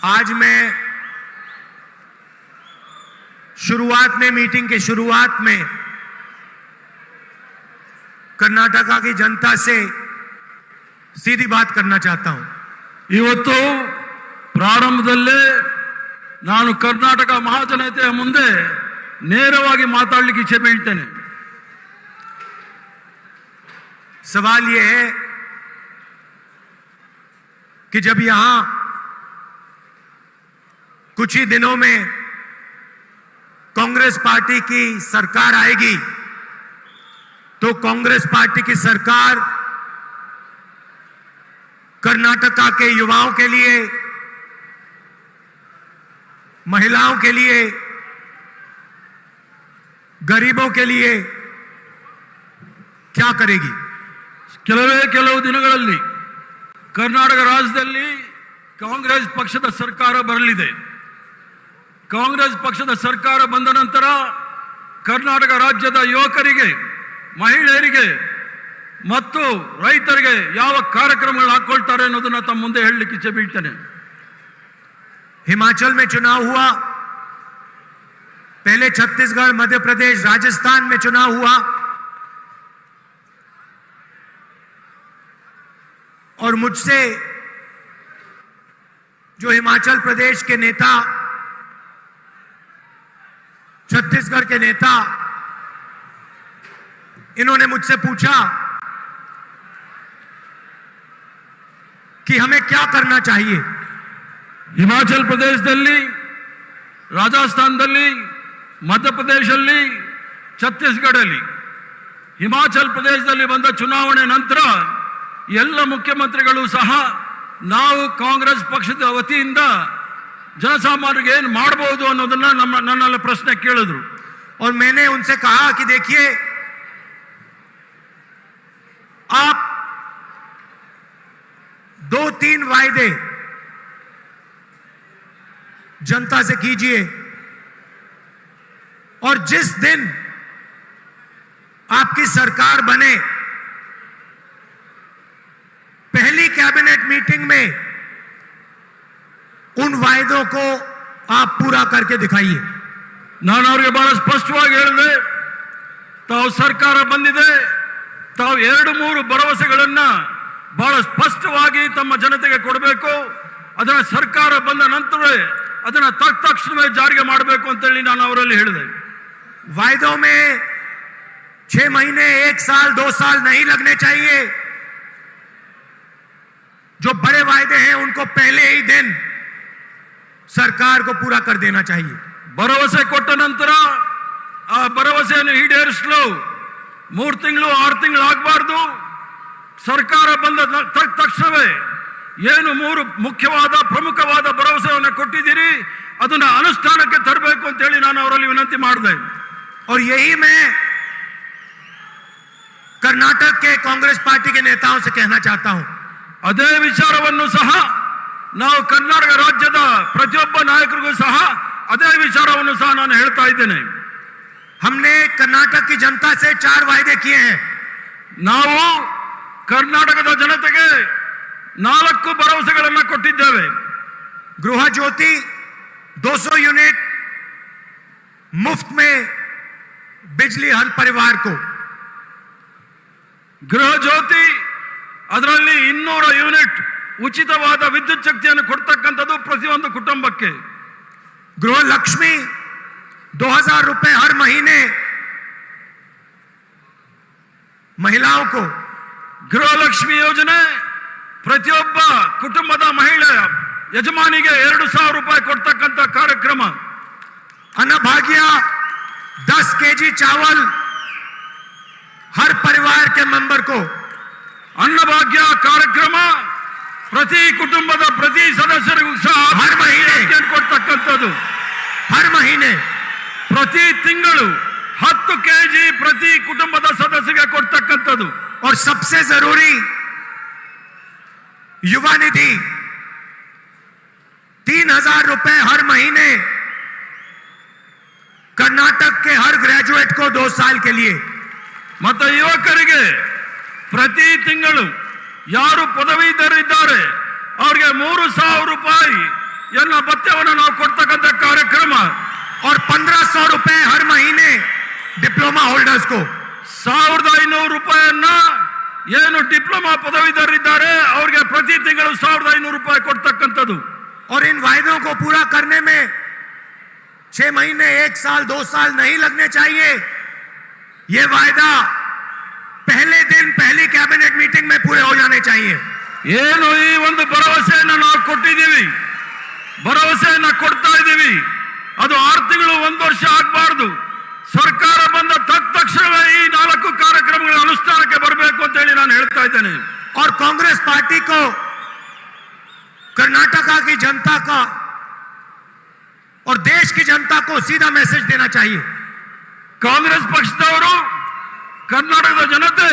आज मैं मीटिंग के शुरुआत में कर्नाटका की जनता से सीधी बात करना चाहता हूं। ಇವತ್ತು ಪ್ರಾರಂಭದಲ್ಲೇ ನಾನು ಕರ್ನಾಟಕ ಮಹಾಜನತೆಯ ಮುಂದೆ ನೇರವಾಗಿ ಮಾತಾಡಲಿಕ್ಕೆ ಇಚ್ಛೆ ಬೀಳ್ತೇನೆ। सवाल यह है कि जब यहां कुछ ही दिनों में कांग्रेस पार्टी की सरकार आएगी तो कांग्रेस पार्टी की सरकार कर्नाटका के युवाओं के लिए, महिलाओं के लिए, गरीबों के लिए क्या करेगी? ಕೆಲವು ದಿನಗಳಲ್ಲಿ ಕರ್ನಾಟಕ ರಾಜ್ಯದಲ್ಲಿ ಕಾಂಗ್ರೆಸ್ ಪಕ್ಷದ ಸರ್ಕಾರ ಬರಲಿದೆ। ಕಾಂಗ್ರೆಸ್ ಪಕ್ಷದ ಸರ್ಕಾರ ಬಂದ ನಂತರ ಕರ್ನಾಟಕ ರಾಜ್ಯದ ಯುವಕರಿಗೆ, ಮಹಿಳೆಯರಿಗೆ ಮತ್ತು ರೈತರಿಗೆ ಯಾವ ಕಾರ್ಯಕ್ರಮಗಳು ಹಾಕೊಳ್ತಾರೆ ಅನ್ನೋದನ್ನ ತಮ್ಮ ಮುಂದೆ ಹೇಳಲಿಕ್ಕೆ ಇಚ್ಛೆ ಬೀಳ್ತೇನೆ। हिमाचल में चुनाव हुआ, पहले छत्तीसगढ़, मध्य प्रदेश, राजस्थान में चुनाव हुआ और मुझसे जो हिमाचल प्रदेश के नेता, छत्तीसगढ़ के नेता, इन्होंने मुझसे पूछा कि हमें क्या करना चाहिए। ಹಿಮಾಚಲ್ ಪ್ರದೇಶದಲ್ಲಿ, ರಾಜಸ್ಥಾನದಲ್ಲಿ, ಮಧ್ಯಪ್ರದೇಶದಲ್ಲಿ, ಛತ್ತೀಸ್ಗಢಲ್ಲಿ, ಹಿಮಾಚಲ್ ಪ್ರದೇಶದಲ್ಲಿ ಬಂದ ಚುನಾವಣೆ ನಂತರ ಎಲ್ಲ ಮುಖ್ಯಮಂತ್ರಿಗಳು ಸಹ ನಾವು ಕಾಂಗ್ರೆಸ್ ಪಕ್ಷದ ವತಿಯಿಂದ ಜನಸಾಮಾನ್ಯರಿಗೆ ಏನು ಮಾಡಬಹುದು ಅನ್ನೋದನ್ನ ನನ್ನಲ್ಲಿ ಪ್ರಶ್ನೆ ಕೇಳಿದ್ರು। और मैंने उनसे कहा कि देखिए, आप 2-3 वायदे जनता से कीजिए और जिस दिन आपकी सरकार बने, पहली कैबिनेट मीटिंग में उन वायदों को आप पूरा करके दिखाइए। ನಾನು ಅವರಿಗೆ ಬಹಳ ಸ್ಪಷ್ಟವಾಗಿ ಹೇಳಿದೆ, ತಾವು ಸರ್ಕಾರ ಬಂದಿದೆ, ತಾವು 2-3 ಭರವಸೆಗಳನ್ನ ಬಹಳ ಸ್ಪಷ್ಟವಾಗಿ ತಮ್ಮ ಜನತೆಗೆ ಕೊಡಬೇಕು, ಅದನ್ನ ಸರ್ಕಾರ ಬಂದ ನಂತರವೇ ಅದನ್ನ ತಕ್ಷಣವೇ ಜಾರಿಗೆ ಮಾಡಬೇಕು ಅಂತ ಹೇಳಿ ನಾನು ಅವರಲ್ಲಿ ಹೇಳಿದೆ। वायदों में 6 महीने, 1 साल, 2 साल नहीं लगने चाहिए। जो बड़े वायदे हैं उनको पहले ही दिन सरकार को पूरा कर देना चाहिए। ಭರವಸೆ ಕೊಟ್ಟ ನಂತರ ಆ ಭರವಸೆಯನ್ನು ಈಡೇರಿಸಲು 3 ತಿಂಗಳು 6 ತಿಂಗಳು ಆಗಬಾರ್ದು। ಸರ್ಕಾರ ಬಂದ ತಕ್ಷಣವೇ ಏನು 3 ಮುಖ್ಯವಾದ ಪ್ರಮುಖವಾದ ಭರವಸೆಯನ್ನು ಕೊಟ್ಟಿದ್ದೀರಿ ಅದನ್ನ ಅನುಷ್ಠಾನಕ್ಕೆ ತರಬೇಕು ಅಂತ ಹೇಳಿ ನಾನು ಅವರಲ್ಲಿ ವಿನಂತಿ ಮಾಡಿದೆ। और यही मैं कर्नाटक के कांग्रेस पार्टी के नेताओं से कहना चाहता हूं। ಅದೇ ವಿಚಾರವನ್ನು ಸಹ ನಾವು ಕರ್ನಾಟಕ ರಾಜ್ಯದ ಪ್ರತಿಯೊಬ್ಬ ನಾಯಕರಿಗೂ ಸಹ ಅದೇ ವಿಚಾರವನ್ನು ಸಹ ನಾನು ಹೇಳ್ತಾ ಇದ್ದೇನೆ। हमने कर्नाटक की जनता से 4 वायदे किए हैं। ನಾವು ಕರ್ನಾಟಕದ ಜನತೆಗೆ 4 ಭರವಸೆಗಳನ್ನು ಕೊಟ್ಟಿದ್ದೇವೆ। गृह ज्योति 200 यूनिट मुफ्त में बिजली हर परिवार को। ಗೃಹ ಜ್ಯೋತಿ ಅದರಲ್ಲಿ 200 ಯೂನಿಟ್ ಉಚಿತವಾದ ವಿದ್ಯುತ್ ಶಕ್ತಿಯನ್ನು ಕೊಡ್ತಕ್ಕಂಥದ್ದು ಪ್ರತಿಯೊಂದು ಕುಟುಂಬಕ್ಕೆ। गृह लक्ष्मी 2000 रुपए हर महीने महिलाओं को। ಗೃಹಲಕ್ಷ್ಮಿ ಯೋಜನೆ ಪ್ರತಿಯೊಬ್ಬ ಕುಟುಂಬದ ಮಹಿಳೆ ಯಜಮಾನಿಗೆ 2000 ರೂಪಾಯಿ ಕೊಡ್ತಕ್ಕಂಥ ಕಾರ್ಯಕ್ರಮ। अन्नभाग्य 10 केजी चावल हर परिवार के मेंबर को। ಅನ್ನಭಾಗ್ಯ ಕಾರ್ಯಕ್ರಮ ಪ್ರತಿ ಕುಟುಂಬದ ಪ್ರತಿ ಸದಸ್ಯರಿಗೂ ಸಹ हर महीने ಕೊಡ್ತಕ್ಕಂಥದ್ದು। हर महीने ಪ್ರತಿ ತಿಂಗಳು 10 ಕೆಜಿ ಪ್ರತಿ ಕುಟುಂಬದ ಸದಸ್ಯರಿಗೆ ಕೊಡ್ತಕ್ಕಂಥದ್ದು। और सबसे जरूरी युवा निधि 3000 रुपए हर महीने कर्नाटक के हर ग्रेजुएट को 2 साल के लिए। ಮತ್ತು ಯುವಕರಿಗೆ ಪ್ರತಿ ತಿಂಗಳು ಯಾರು ಪದವೀಧರರಿದ್ದಾರೆ ಅವರಿಗೆ 3000 ರೂಪಾಯಿ ಎಲ್ಲ ಭತ್ಯವನ್ನು ನಾವು ಕೊಡ್ತಕ್ಕಂಥ ಕಾರ್ಯಕ್ರಮ. और 1500 रुपए हर महीने डिप्लोमा होल्डर्स को. 1500 ರೂಪಾಯಿಯನ್ನ ಏನು ಡಿಪ್ಲೊಮಾ ಪದವೀಧರರಿದ್ದಾರೆ ಅವರಿಗೆ ಪ್ರತಿ ತಿಂಗಳು 1500 ರೂಪಾಯಿ ಕೊಡ್ತಕ್ಕಂಥದ್ದು. और इन वायदों को पूरा करने में 6 महीने, 1 साल, 2 साल नहीं लगने चाहिए. ये वायदा पहले दिन पहली कैबिनेट मीटिंग में पूरे हो जाने चाहिए. ಏನು ಈ ಒಂದು ಭರವಸೆಯನ್ನು ನಾವು ಕೊಟ್ಟಿದ್ದೀವಿ, ಭರವಸೆಯನ್ನು ಕೊಡ್ತಾ ಇದ್ದೀವಿ, ಅದು 6 ತಿಂಗಳು 1 ವರ್ಷ ಆಗಬಾರ್ದು. ಸರ್ಕಾರ ಬಂದ ತಕ್ಷಣವೇ ಈ 4 ಕಾರ್ಯಕ್ರಮಗಳ ಅನುಷ್ಠಾನಕ್ಕೆ ಬರಬೇಕು ಅಂತ ಹೇಳಿ ನಾನು ಹೇಳ್ತಾ ಇದ್ದೇನೆ. और कांग्रेस पार्टी को कर्नाटका की जनता का और देश की जनता को सीधा मैसेज देना चाहिए. ಕಾಂಗ್ರೆಸ್ ಪಕ್ಷದವರು ಕರ್ನಾಟಕದ ಜನತೆ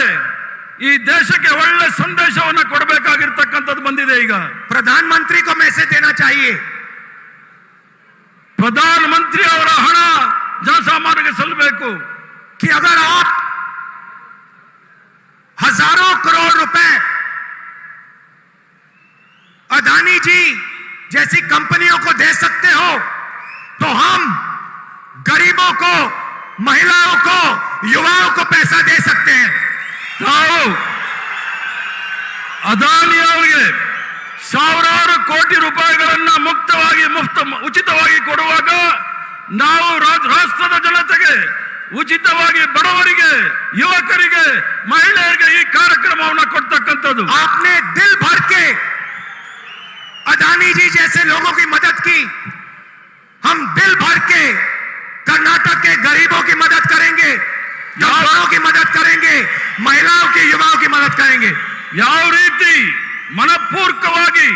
ಈ ದೇಶಕ್ಕೆ ಒಳ್ಳೆ ಸಂದೇಶವನ್ನು ಕೊಡಬೇಕಾಗಿರ್ತಕ್ಕಂಥದ್ದು ಬಂದಿದೆ. ಈಗ प्रधानमंत्री को मैसेज देना चाहिए. ಪ್ರಧಾನಮಂತ್ರಿ ಅವರ ಹಣ ಜನಸಾಮಾನ್ಯರಿಗೆ ಸಲ್ಲಬೇಕು. कि अगर आप हजारों करोड़ रुपए अदानी जी जैसी कंपनियों को दे सकते हो तो हम गरीबों को, महिलाओं को, युवाओं को पैसा दे सकते हैं. ನಾವು ಅದಾನಿ ಅವರಿಗೆ ಸಾವಿರಾರು ಕೋಟಿ ರೂಪಾಯಿಗಳನ್ನ ಉಚಿತವಾಗಿ ಕೊಡುವಾಗ ನಾವು ರಾಷ್ಟ್ರದ ಜನತೆಗೆ ಉಚಿತವಾಗಿ ಬಡವರಿಗೆ, ಯುವಕರಿಗೆ, ಮಹಿಳೆಯರಿಗೆ ಈ ಕಾರ್ಯಕ್ರಮವನ್ನು ಕೊಡ್ತಕ್ಕಂಥದ್ದು. आपने दिल भर के अदानी जी जैसे लोगों की मदद की. हम दिल भर के कर्नाटक के गरीबों की मदद करेंगे, किसानों की मदद करेंगे, महिलाओं की, युवाओं की मदद करेंगे. ಯಾವ ರೀತಿ ಮನಪೂರ್ವಕವಾಗಿ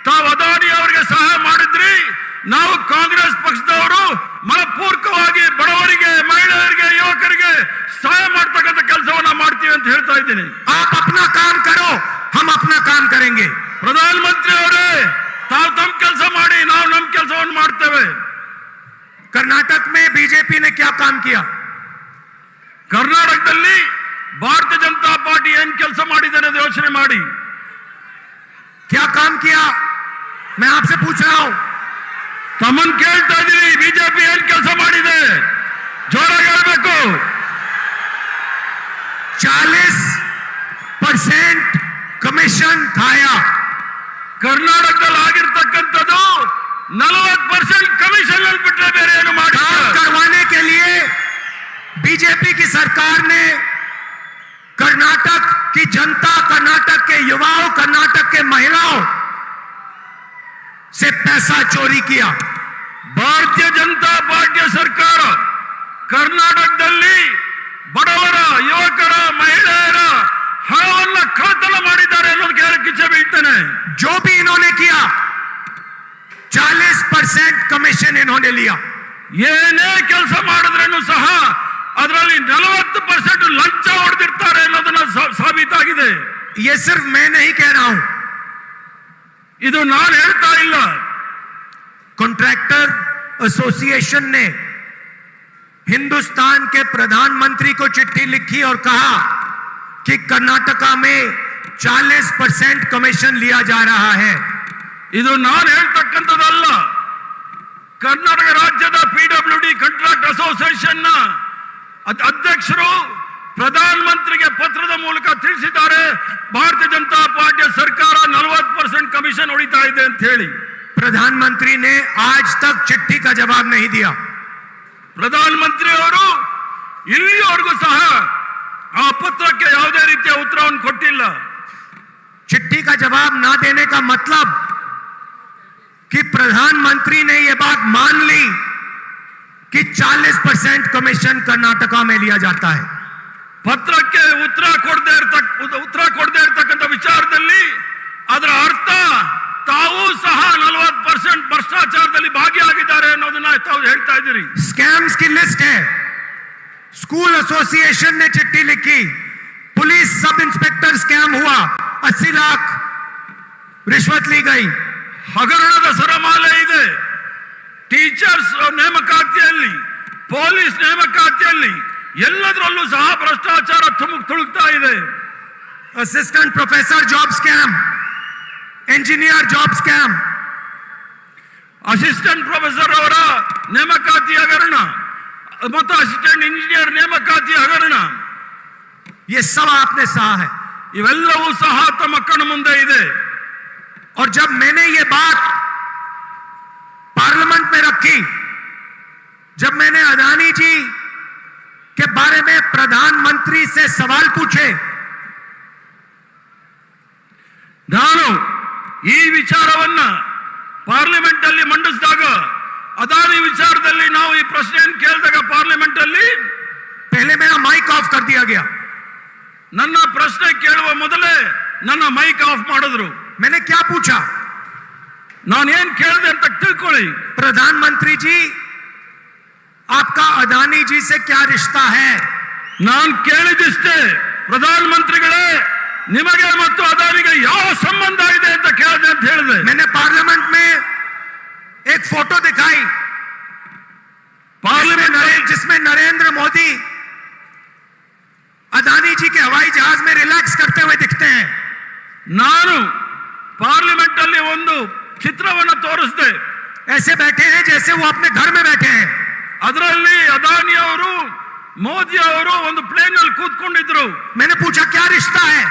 ತಾವು ಅದಾನಿ ಅವರಿಗೆ ಸಹಾಯ ಮಾಡಿದ್ರಿ, ನಾವು ಕಾಂಗ್ರೆಸ್ ಪಕ್ಷದವರು ಮನಪೂರ್ವಕವಾಗಿ ಬಡವರಿಗೆ, ಮಹಿಳೆಯರಿಗೆ, ಯುವಕರಿಗೆ ಸಹಾಯ ಮಾಡ್ತಕ್ಕಂಥ ಕೆಲಸವನ್ನ ಮಾಡ್ತೀವಿ ಅಂತ ಹೇಳ್ತಾ ಇದ್ದೀನಿ. आप अपना काम करो, हम अपना काम करेंगे. ಪ್ರಧಾನಮಂತ್ರಿ ಅವರೇ, ತಾವು ತಮ್ಮ ಕೆಲಸ ಮಾಡಿ, ನಾವು ನಮ್ಮ ಕೆಲಸವನ್ನು ಮಾಡ್ತೇವೆ. कर्नाटक में बीजेपी ने क्या काम किया? ಕರ್ನಾಟಕದಲ್ಲಿ ಭಾರತೀಯ ಜನತಾ ಪಾರ್ಟಿ ಏನ್ ಕೆಲಸ ಮಾಡಿದೆ ಅನ್ನೋದು ಯೋಚನೆ ಮಾಡಿ. क्या काम किया? मैं आपसे पूछ रहा हूं. ತಮ್ಮನ್ ಕೇಳ್ತಾ ಇದೀವಿ, ಬಿಜೆಪಿ ಏನ್ ಕೆಲಸ ಮಾಡಿದೆ? ಜೋರಾಗಿ ಹೇಳ್ಬೇಕು. 40% कमीशन खाया. ಕರ್ನಾಟಕದಲ್ಲಿ ಆಗಿರ್ತಕ್ಕಂಥದ್ದು 40% ಕಮಿಷನ್ ಬಿಟ್ಟರೆ ಬೇರೆ ಏನು ಮಾಡಿ काम करवाने के लिए बीजेपी की सरकार ने कर्नाटक की जनता, कर्नाटक के युवाओं, कर्नाटक के महिलाओं से पैसा चोरी किया. ಭಾರತೀಯ ಜನತಾ ಪಾರ್ಟಿಯ ಸರ್ಕಾರ ಕರ್ನಾಟಕದಲ್ಲಿ ಬಡವರ, ಯುವಕರ, ಮಹಿಳೆಯರ ಹಣವನ್ನು ಕಳ್ಳತನ ಮಾಡಿದ್ದಾರೆ ಅನ್ನೋದಕ್ಕೆ ಕಿಚ್ಚೆ ಬೀಳ್ತಾನೆ. जो भी इन्होंने किया 40% कमीशन इन्होंने लिया. ಏನೇ ಕೆಲಸ ಮಾಡಿದ್ರೂ ಸಹ ಅದರಲ್ಲಿ 40% ಲಂಚ ಹೊಡೆದಿರ್ತಾರೆ ಅನ್ನೋದನ್ನ ಸಾಬೀತಾಗಿದೆ. ये सिर्फ मैं नहीं कह रहा हूं, ಇದು ನಾನು ಹೇಳ್ತಾ ಇಲ್ಲ. कॉन्ट्रैक्टर एसोसिएशन ने हिंदुस्तान के प्रधानमंत्री को चिट्ठी लिखी और कहा कि कर्नाटका में 40% कमीशन लिया जा रहा है. ಇದು ನಾನು ಹೇಳ್ತಕ್ಕಂಥದ್ದಲ್ಲ. ಕರ್ನಾಟಕ ರಾಜ್ಯದ PWD ಕಾಂಟ್ರಾಕ್ಟ್ ಅಸೋಸಿಯೇಷನ್ ನ ಅಧ್ಯಕ್ಷರು ಪ್ರಧಾನಮಂತ್ರಿಗೆ ಪತ್ರದ ಮೂಲಕ ತಿಳಿಸಿದ್ದಾರೆ, ಭಾರತೀಯ ಜನತಾ ಪಾರ್ಟಿಯ ಸರ್ಕಾರ 40% ಕಮಿಷನ್ ಹೊಡಿತಾ ಇದೆ ಅಂತ ಹೇಳಿ. प्रधानमंत्री ने आज तक चिट्ठी का जवाब नहीं दिया. ಪ್ರಧಾನಮಂತ್ರಿ ಅವರು ಇಲ್ಲಿವರೆಗೂ ಸಹ ಆ ಪತ್ರಕ್ಕೆ ಯಾವುದೇ ರೀತಿಯ ಉತ್ತರವನ್ನು ಕೊಟ್ಟಿಲ್ಲ. चिट्ठी का जवाब ना देने का मतलब कि प्रधानमंत्री ने यह बात मान ली कि 40% कमीशन कर्नाटका में लिया जाता है. ಪತ್ರಕ್ಕೆ ಉತ್ತರ ಕೊಡದೇ ಇರತಕ್ಕಂಥ ವಿಚಾರದಲ್ಲಿ ಅದರ ಅರ್ಥ ತಾವು ಸಹ 40% ಭ್ರಷ್ಟಾಚಾರದಲ್ಲಿ ಭಾಗಿಯಾಗಿದ್ದಾರೆ ಅನ್ನೋದನ್ನ ತಾವು ಹೇಳ್ತಾ ಇದ್ದೀರಿ. स्कैम्स की लिस्ट है. स्कूल एसोसिएशन ने चिट्ठी लिखी, पुलिस सब इंस्पेक्टर स्कैम हुआ, 80 लाख रिश्वत ली गई. ಹಗರಣದ ಸರಮಾಲೆ ಇದೆ. ಟೀಚರ್ಸ್ ನೇಮಕಾತಿಯಲ್ಲಿ, ಪೊಲೀಸ್ ನೇಮಕಾತಿಯಲ್ಲಿ ಎಲ್ಲದರಲ್ಲೂ ಸಹ ಭ್ರಷ್ಟಾಚಾರ ತುಳುಕ್ತಾ ಇದೆ. Assistant professor job scam, engineer job scam. Assistant professor ಅವರ ನೇಮಕಾತಿ ಹಗರಣ ಮತ್ತು ಅಸಿಸ್ಟೆಂಟ್ ಇಂಜಿನಿಯರ್ ನೇಮಕಾತಿ ಹಗರಣ, ये सब आपने सहा है। ಇವೆಲ್ಲವೂ ಸಹ ತಮ್ಮ ಕಣ್ಣು ಮುಂದೆ ಇದೆ. और जब मैंने ये बात पार्लियामेंट में रखी, जब मैंने अदानी जी के बारे में प्रधानमंत्री से सवाल पूछे, ನಾನು ಈ ವಿಚಾರವನ್ನ ಪಾರ್ಲಿಮೆಂಟ್ ಅಲ್ಲಿ ಮಂಡಿಸಿದಾಗ, ಅದಾನಿ ವಿಚಾರದಲ್ಲಿ ನಾವು ಈ ಪ್ರಶ್ನೆಯನ್ನು ಕೇಳಿದಾಗ ಪಾರ್ಲಿಮೆಂಟ್ ಅಲ್ಲಿ पहले मेरा माइक ऑफ कर दिया गया। ನನ್ನ ಪ್ರಶ್ನೆ ಕೇಳುವ ಮೊದಲೇ ನನ್ನ ಮೈಕ್ ಆಫ್ ಮಾಡಿದ್ರು. मैंने क्या पूछा? ನಾನೇನ್ ಕೇಳಿದೆ ಅಂತ ತಿಳ್ಕೊಳ್ಳಿ. प्रधानमंत्री जी, आपका अदानी जी से क्या रिश्ता है? ನಾನು ಕೇಳಿದಿಷ್ಟೇ, ಪ್ರಧಾನಮಂತ್ರಿಗಳೇ ನಿಮಗೆ ಮತ್ತು ಅದಾನಿಗೆ ಯಾವ ಸಂಬಂಧ ಇದೆ ಅಂತ ಕೇಳಿದೆ ಅಂತ ಹೇಳಿದೆ. मैंने पार्लियामेंट में एक फोटो दिखाई, पार्लियामेंट जिसमें नरेंद्र मोदी अदानी जी के हवाई जहाज में रिलैक्स करते हुए दिखते हैं। ನಾನು ಪಾರ್ಲಿಮೆಂಟ್ ಅಲ್ಲಿ ಒಂದು ಚಿತ್ರವನ್ನು ತೋರಿಸಿದೆ. ऐसे बैठे हैं जैसे वो अपने घर में बैठे हैं। ಅದರಲ್ಲಿ ಅದಾನಿ ಅವರು ಮೋದಿ ಅವರು ಒಂದು ಪ್ಲೇನ್ ಅಲ್ಲಿ ಕೂತ್ಕೊಂಡಿದ್ರು. मैंने पूछा क्या रिश्ता है?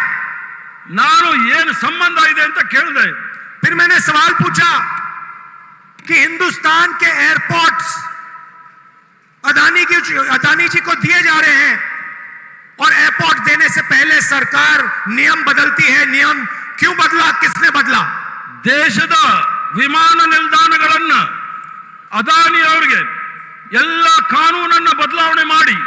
ನಾನು ಏನು ಸಂಬಂಧ ಇದೆ ಅಂತ ಕೇಳಿದೆ. फिर मैंने सवाल पूछा कि हिंदुस्तान के एयरपोर्ट्स अदानी जी को दिए जा रहे हैं और एयरपोर्ट देने से पहले सरकार नियम बदलती है, नियम क्यों बदला, किसने बदला? ದೇಶದ ವಿಮಾನ ನಿಲ್ದಾಣಗಳನ್ನ ಅದಾನಿ ಅವರಿಗೆ ಎಲ್ಲ ಕಾನೂನನ್ನ ಬದಲಾವಣೆ ಮಾಡಿ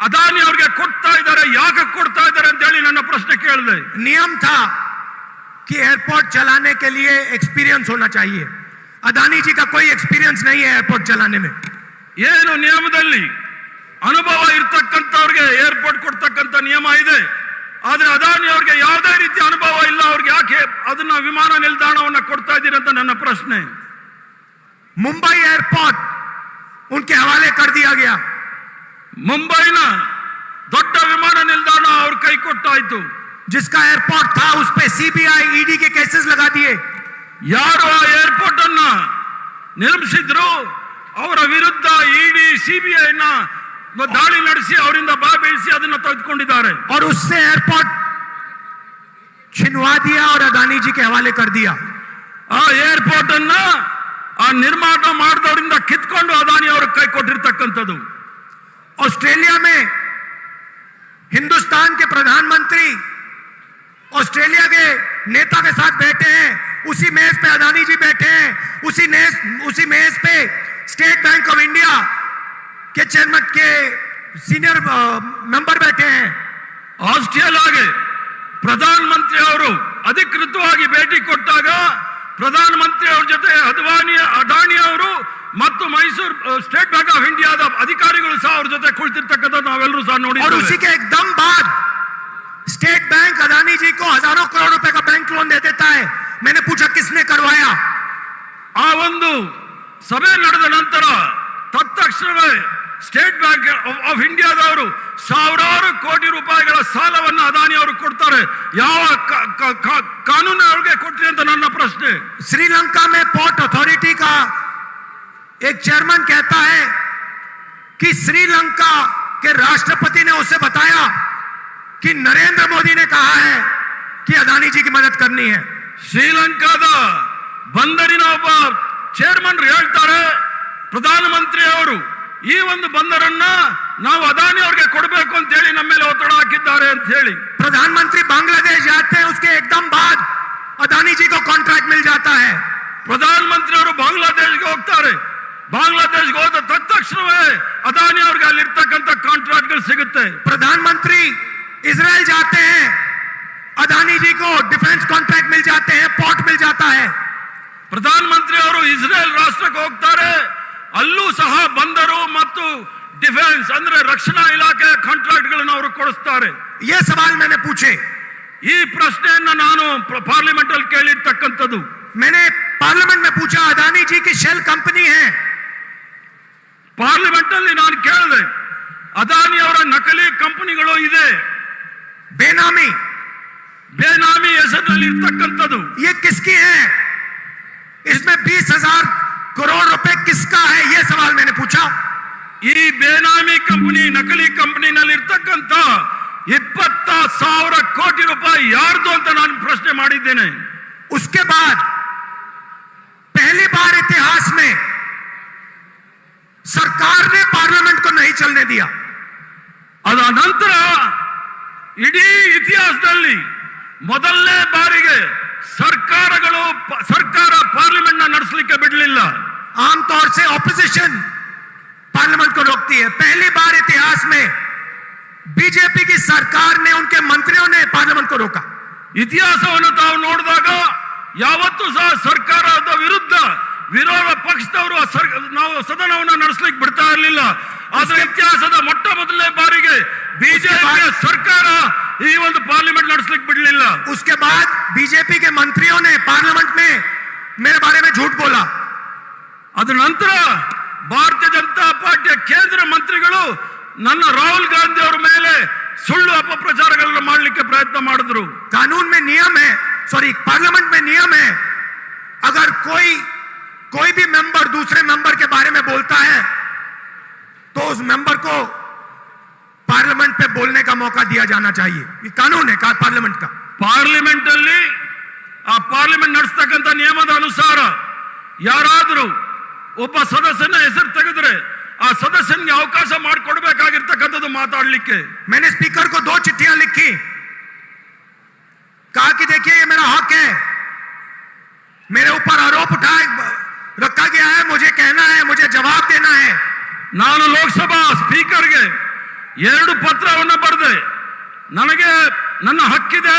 ಅದಾನಿ ಅವರಿಗೆ ಕೊಡ್ತಾ ಇದ್ದಾರೆ, ಯಾಕೆ ಕೊಡ್ತಾ ಇದ್ದಾರೆ ಅಂತ ಹೇಳಿ ನನ್ನ ಪ್ರಶ್ನೆ ಕೇಳಿದೆ. नियम था कि एयरपोर्ट चलाने के लिए एक्सपीरियंस होना चाहिए। अदानी जी का कोई एक्सपीरियंस नहीं है एयरपोर्ट चलाने में। ಏನು ನಿಯಮದಲ್ಲಿ ಅನುಭವ ಇರ್ತಕ್ಕಂಥವ್ರಿಗೆ ಏರ್ಪೋರ್ಟ್ ಕೊಡ್ತಕ್ಕಂಥ ನಿಯಮ ಇದೆ, ಆದ್ರೆ ಅದಾನಿ ಅವ್ರಿಗೆ ಯಾವುದೇ ರೀತಿ ಅನುಭವ ಇಲ್ಲ, ಅವ್ರಿಗೆ ಯಾಕೆ ಅದನ್ನ ವಿಮಾನ ನಿಲ್ದಾಣವನ್ನ ಕೊಡ್ತಾ ಇದ್ದೀರಿ ಅಂತ ನನ್ನ ಪ್ರಶ್ನೆ. मुंबई एयरपोर्ट उनके हवाले कर दिया गया। ಮುಂಬೈನ ದೊಡ್ಡ ವಿಮಾನ ನಿಲ್ದಾಣ ಅವ್ರ ಕೈ ಕೊಟ್ಟಾಯ್ತು. जिसका एयरपोर्ट था उस पे सीबीआई ईडी के केसेस लगा दिए। ಯಾರು ಆ ಏರ್ಪೋರ್ಟ್ ಅನ್ನ ನಿರ್ಮಿಸಿದ್ರು ಅವರ ವಿರುದ್ಧ ಇಡಿ ಸಿಬಿಐ ದಾಳಿ ನಡೆಸಿ ಅವರಿಂದ ಬಾಬೆಯಿಸಿ ಅದನ್ನ ತೆಗೆದುಕೊಂಡಿದ್ದಾರೆ. और उससे एयरपोर्ट छिनवा दिया और अदानी जी के हवाले कर दिया। ಆ ಏರ್ಪೋರ್ಟ್ ಅನ್ನ ಆ ನಿರ್ಮಾಣ ಮಾಡಿದವರಿಂದ ಕಿತ್ಕೊಂಡು ಅದಾನಿ ಅವರ ಕೈ ಕೊಟ್ಟಿರ್ತಕ್ಕಂಥದ್ದು. ऑस्ट्रेलिया में हिंदुस्तान के प्रधानमंत्री ऑस्ट्रेलिया के नेता के साथ बैठे हैं, उसी मेज पे अदानी जी बैठे हैं, उसी मेज पे स्टेट बैंक ऑफ इंडिया के चेयरमैन के सीनियर मेंबर बैठे हैं। ಆಸ್ಟ್ರೇಲಿಯಾಗೆ ಪ್ರಧಾನಮಂತ್ರಿ ಅವರು ಅಧಿಕೃತವಾಗಿ ಭೇಟಿ ಕೊಟ್ಟಾಗ ಪ್ರಧಾನಮಂತ್ರಿ ಅವರ ಜೊತೆ ಅದಾನಿ ಅವರು ಮತ್ತು ಮೈಸೂರು ಸ್ಟೇಟ್ ಬ್ಯಾಂಕ್ ಆಫ್ ಇಂಡಿಯಾದ ಅಧಿಕಾರಿಗಳು ಸಹ ಅವ್ರ ಜೊತೆ ಕುಳಿತಿರ್ತಕ್ಕಂಥ ನಾವೆಲ್ಲರೂ ಸಹ ನೋಡಿದ್ದೇವೆ. और उसी के एकदम बाद स्टेट बैंक अदानी जी को हजारों करोड़ रुपए का बैंक लोन दे देता है। मैंने पूछा किसने करवाया? ಆ ಒಂದು ಸಭೆ ನಡೆದ ನಂತರ ತತ್ಕ್ಷಣವೇ ಸ್ಟೇಟ್ ಬ್ಯಾಂಕ್ ಆಫ್ ಇಂಡಿಯಾದವರು ಸಾವಿರಾರು ಕೋಟಿ ರೂಪಾಯಿಗಳ ಸಾಲವನ್ನು ಅದಾನಿ ಅವರು ಕೊಡ್ತಾರೆ. ಯಾವ ಕಾನೂನು ಅವ್ರಿಗೆ ಕೊಟ್ರಿ ಅಂತ ನನ್ನ ಪ್ರಶ್ನೆ. श्रीलंका में पोर्ट अथॉरिटी का एक चेयरमैन कहता है कि श्रीलंका के राष्ट्रपति ने उसे बताया कि नरेंद्र मोदी ने कहा है कि अदानी जी की मदद करनी है। ಶ್ರೀಲಂಕಾದ ಬಂದರಿನ ಒಬ್ಬ ಚೇರ್ಮನ್ ಹೇಳ್ತಾರೆ, ಪ್ರಧಾನಮಂತ್ರಿ ಅವರು ಈ ಒಂದು ಬಂದರನ್ನ ನಾವು ಅದಾನಿ ಅವರಿಗೆ ಕೊಡಬೇಕು ಅಂತ ಹೇಳಿ ನಮ್ಮ ಮೇಲೆ ಒತ್ತಡ ಹಾಕಿದ್ದಾರೆ ಅಂತ ಹೇಳಿ. प्रधानमंत्री बांग्लादेश जाते हैं, उसके एकदम बाद अदानी जी को कॉन्ट्रैक्ट मिल जाता है। ಪ್ರಧಾನಮಂತ್ರಿ ಅವರು ಬಾಂಗ್ಲಾದೇಶ್ಗೆ ಹೋಗ್ತಾರೆ, ಬಾಂಗ್ಲಾದೇಶ್ಗೆ ಹೋದ ತಕ್ಷಣವೇ ಅದಾನಿ ಅವ್ರಿಗೆ ಅಲ್ಲಿರ್ತಕ್ಕಂಥ ಕಾಂಟ್ರಾಕ್ಟ್ಗಳು ಸಿಗುತ್ತೆ. प्रधानमंत्री इजराइल जाते हैं, अदानी जी को डिफेंस कॉन्ट्रैक्ट मिल जाते हैं, पोर्ट मिल जाता है। ಪ್ರಧಾನಮಂತ್ರಿ ಅವರು ಇಸ್ರೇಲ್ ರಾಷ್ಟ್ರಕ್ಕೆ ಹೋಗ್ತಾರೆ, ಅಲ್ಲೂ ಸಹ ಬಂದರು ಮತ್ತು ಡಿಫೆನ್ಸ್ ಅಂದ್ರೆ ರಕ್ಷಣಾ ಇಲಾಖೆ ಕಾಂಟ್ರಾಕ್ಟ್ಗಳನ್ನು ಅವರು ಕೊಡಿಸ್ತಾರೆ. ये सवाल मैंने पूछे, ಈ ಪ್ರಶ್ನೆಯನ್ನ ನಾನು ಪಾರ್ಲಿಮೆಂಟ್ ಅಲ್ಲಿ ಕೇಳಿರ್ತಕ್ಕಂಥದ್ದು. मैंने पार्लियामेंट में पूछा, अदानी जी की शेल कंपनी है। ಪಾರ್ಲಿಮೆಂಟ್ ಅಲ್ಲಿ ನಾನು ಕೇಳಿದೆ, ಅದಾನಿ ಅವರ ನಕಲಿ ಕಂಪನಿಗಳು ಇದೆ, बेनामी ಬೇನಾಮಿ ಹೆಸರಿನಲ್ಲಿ ಇರ್ತಕ್ಕಂಥದ್ದು. ये किसकी है? इसमें 20,000 करोड़ रुपए किसका है, यह सवाल मैंने पूछा। ಈ ಬೇನಾಮಿ ಕಂಪನಿ ನಕಲಿ ಕಂಪನಿನಲ್ಲಿ ಇರ್ತಕ್ಕಂತ 20,000 ಕೋಟಿ ರೂಪಾಯಿ ಯಾರ್ದು ಅಂತ ನಾನು ಪ್ರಶ್ನೆ ಮಾಡಿದ್ದೇನೆ। उसके बाद पहली बार इतिहास में सरकार ने पार्लियामेंट को नहीं चलने दिया। ಅದ ನಂತರ ಇಡೀ ಇತಿಹಾಸದಲ್ಲಿ ಮೊದಲನೇ ಬಾರಿಗೆ ಸರ್ಕಾರ ಪಾರ್ಲಿಮೆಂಟ್ ನಡೆಸಲಿಕ್ಕೆ ಬಿಡಲಿಲ್ಲ। आमतौर से ऑपोजिशन पार्लियामेंट को रोकती है, पहली बार इतिहास में बीजेपी की सरकार ने, उनके मंत्रियों ने पार्लियामेंट को रोका। ಇತಿಹಾಸವನ್ನು ತಾವು ನೋಡಿದಾಗ ಯಾವತ್ತೂ ಸಹ ಸರ್ಕಾರದ ವಿರುದ್ಧ ವಿರೋಧ ಪಕ್ಷದವರು ನಾವು ಸದನವನ್ನು ನಡೆಸಲಿಕ್ಕೆ ಬಿಡ್ತಾ ಇರಲಿಲ್ಲ। ಆದ್ರೆ ಇತಿಹಾಸದ ಮೊಟ್ಟ ಮೊದಲನೇ ಬಾರಿಗೆ ಬಿಜೆಪಿ ಸರ್ಕಾರ ಈ ಒಂದು ಪಾರ್ಲಿಮೆಂಟ್ ನಡೆಸಲಿಕ್ಕೆ ಬಿಡಲಿಲ್ಲ। उसके बाद बीजेपी के मंत्रियों ने पार्लियामेंट में मेरे बारे में झूठ बोला। ಅದರ ನಂತರ ಭಾರತೀಯ ಜನತಾ ಪಾರ್ಟಿಯ ಕೇಂದ್ರ ಮಂತ್ರಿಗಳು ನನ್ನ ರಾಹುಲ್ ಗಾಂಧಿ ಅವರ ಮೇಲೆ ಸುಳ್ಳು ಅಪಪ್ರಚಾರಗಳನ್ನು ಮಾಡಲಿಕ್ಕೆ ಪ್ರಯತ್ನ ಮಾಡಿದ್ರು। कानून में नियम है, सॉरी पार्लियामेंट में नियम है, अगर कोई भी मेंबर दूसरे मेंबर के बारे में बोलता है तो उस मेंबर को पार्लियामेंट पे बोलने का मौका दिया जाना चाहिए। ये कानून है पार्लियामेंट का। ಪಾರ್ಲಿಮೆಂಟ್ ಅಲ್ಲಿ ಆ ಪಾರ್ಲಿಮೆಂಟ್ ನಡೆಸತಕ್ಕಂತ ನಿಯಮದ ಅನುಸಾರ ಯಾರಾದರೂ ಒಬ್ಬ ಸದಸ್ಯನ ಹೆಸರು ತೆಗೆದ್ರೆ ಆ ಸದಸ್ಯನಿಗೆ ಅವಕಾಶ ಮಾಡಿಕೊಡಬೇಕಾಗಿರ್ತಕ್ಕಂಥದ್ದು ಮಾತಾಡಲಿಕ್ಕೆ। मैंने स्पीकर को 2 चिट्ठियां लिखी, कहा कि देखिए ये मेरा हक है, मेरे ऊपर आरोप रखा गया है, मुझे कहना है, मुझे जवाब देना है। ನಾನು ಲೋಕಸಭಾ ಸ್ಪೀಕರ್ಗೆ 2 ಪತ್ರವನ್ನು ಬರೆದೆ, ನನಗೆ ನನ್ನ ಹಕ್ಕಿದೆ,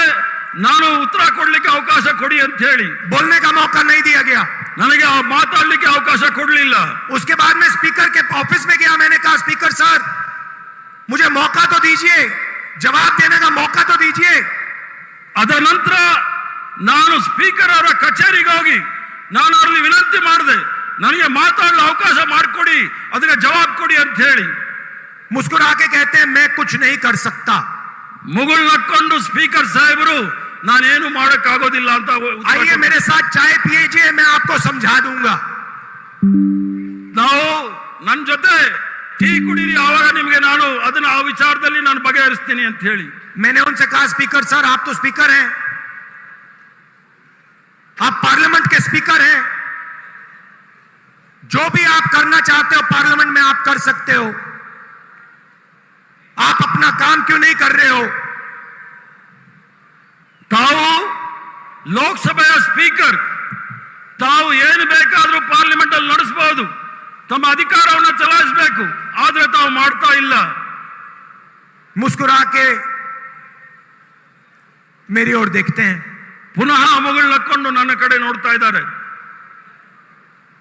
ನಾನು ಉತ್ತರ ಕೊಡ್ಲಿಕ್ಕೆ ಅವಕಾಶ ಕೊಡಿ ಅಂತ ಹೇಳಿ। बोलने का मौका नहीं दिया गया, ನನಗೆ ಮಾತಾಡಲಿಕ್ಕೆ ಅವಕಾಶ ಕೊಡಲಿಲ್ಲ। उसके बाद मैं स्पीकर के ऑफिस में गया, मैंने कहा स्पीकर सर मुझे मौका तो दीजिए, जवाब देने का मौका तो दीजिए। ಅದರ ನಂತರ ನಾನು ಸ್ಪೀಕರ್ ಅವರ ಕಚೇರಿಗೆ ಹೋಗಿ ನಾನು ಅವರಲ್ಲಿ ವಿನಂತಿ ಮಾಡಿದೆ, ನನಗೆ ಮಾತಾಡಲು ಅವಕಾಶ ಮಾಡಿಕೊಡಿ, ಅದಕ್ಕೆ ಜವಾಬ್ ಕೊಡಿ ಅಂತ ಹೇಳಿ। मुस्कुरा के कहते हैं मैं कुछ नहीं कर सकता। ಮುಗುಳು ನಕ್ಕೊಂಡು ಸ್ಪೀಕರ್ ಸಾಹೇಬರು ನಾನೇನು ಮಾಡಕ್ಕಾಗೋದಿಲ್ಲ ಅಂತ। आइए मेरे साथ चाय पिएजिए, मैं आपको समझा दूंगा। ನಾವು ನನ್ನ ಜೊತೆ ಟೀ ಕುಡೀರಿ, ಆವಾಗ ನಿಮಗೆ ನಾನು ಅದನ್ನ ಆ ವಿಚಾರದಲ್ಲಿ ನಾನು ಬಗೆಹರಿಸ್ತೀನಿ ಅಂತ ಹೇಳಿ। मैंने उनसे कहा स्पीकर सर आप तो स्पीकर हैं, आप पार्लियामेंट के स्पीकर हैं, जो भी आप करना चाहते हो पार्लियामेंट में आप कर सकते हो, आप अपना काम क्यों नहीं कर रहे हो? ತಾವು ಲೋಕಸಭೆಯ ಸ್ಪೀಕರ್, ತಾವು ಏನು ಬೇಕಾದರೂ ಪಾರ್ಲಿಮೆಂಟ್ ಅಲ್ಲಿ ನಡೆಸಬಹುದು, ತಮ್ಮ ಅಧಿಕಾರವನ್ನು ಚಲಾಯಿಸಬೇಕು, ಆದ್ರೆ ತಾವು ಮಾಡ್ತಾ ಇಲ್ಲ। मुस्कुरा के मेरी ओर देखते हैं, ಪುನಃ ಮುಗುಳು ನಕ್ಕೊಂಡು ನನ್ನ ಕಡೆ ನೋಡ್ತಾ ಇದ್ದಾರೆ।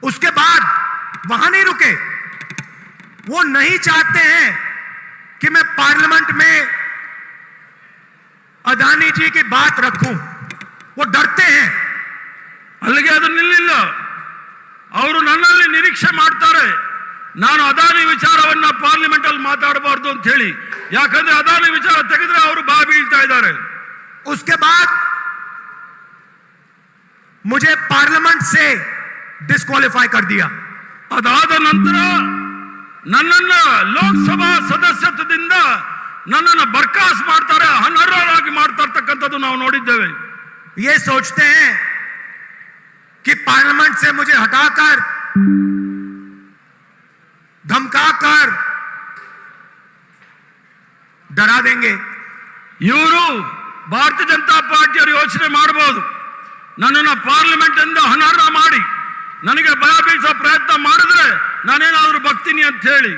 उसके बाद वहां नहीं रुके, वो नहीं चाहते हैं कि मैं पार्लियामेंट में अदानी जी की बात रखूं, वो डरते हैं। ಅಲ್ಲಿಗೆ ಅದು ನಿಲ್ಲಿಲ್ಲ, ಅವರು ನನ್ನಲ್ಲಿ ನಿರೀಕ್ಷೆ ಮಾಡ್ತಾರೆ ನಾನು ಅದಾನಿ ವಿಚಾರವನ್ನ ಪಾರ್ಲಿಮೆಂಟ್ ಅಲ್ಲಿ ಮಾತಾಡಬಾರ್ದು ಅಂತ ಹೇಳಿ, ಯಾಕಂದ್ರೆ ಅದಾನಿ ವಿಚಾರ ತೆಗೆದ್ರೆ ಅವರು ಬಾ ಬೀಳ್ತಾ ಇದ್ದಾರೆ। उसके बाद मुझे पार्लियामेंट से डिस्क्वालीफाई कर दिया। ಅದಾದ ನಂತರ ನನ್ನನ್ನ ಲೋಕಸಭಾ ಸದಸ್ಯತ್ವದಿಂದ ನನ್ನನ್ನು ಬರ್ಖಾಸ್ ಮಾಡ್ತಾರೆ, ಅನರ್ಹರಾಗಿ ಮಾಡ್ತಾ ಇರ್ತಕ್ಕಂಥದ್ದು ನಾವು ನೋಡಿದ್ದೇವೆ। ये सोचते हैं कि पार्लियामेंट से मुझे हटाकर धमकाकर डरा देंगे। ಇವರು ಭಾರತೀಯ ಜನತಾ ಪಾರ್ಟಿಯವರು ಯೋಚನೆ ಮಾಡಬಹುದು, ನನ್ನನ್ನು ಪಾರ್ಲಿಮೆಂಟ್ ಇಂದ ಅನರ್ಹ ಮಾಡಿ ನನಗೆ ಭಯ ಬೀಳಿಸೋ ಪ್ರಯತ್ನ ಮಾಡಿದ್ರೆ ನಾನೇನಾದ್ರೂ ಬಗ್ತೀನಿ ಅಂತ ಹೇಳಿ।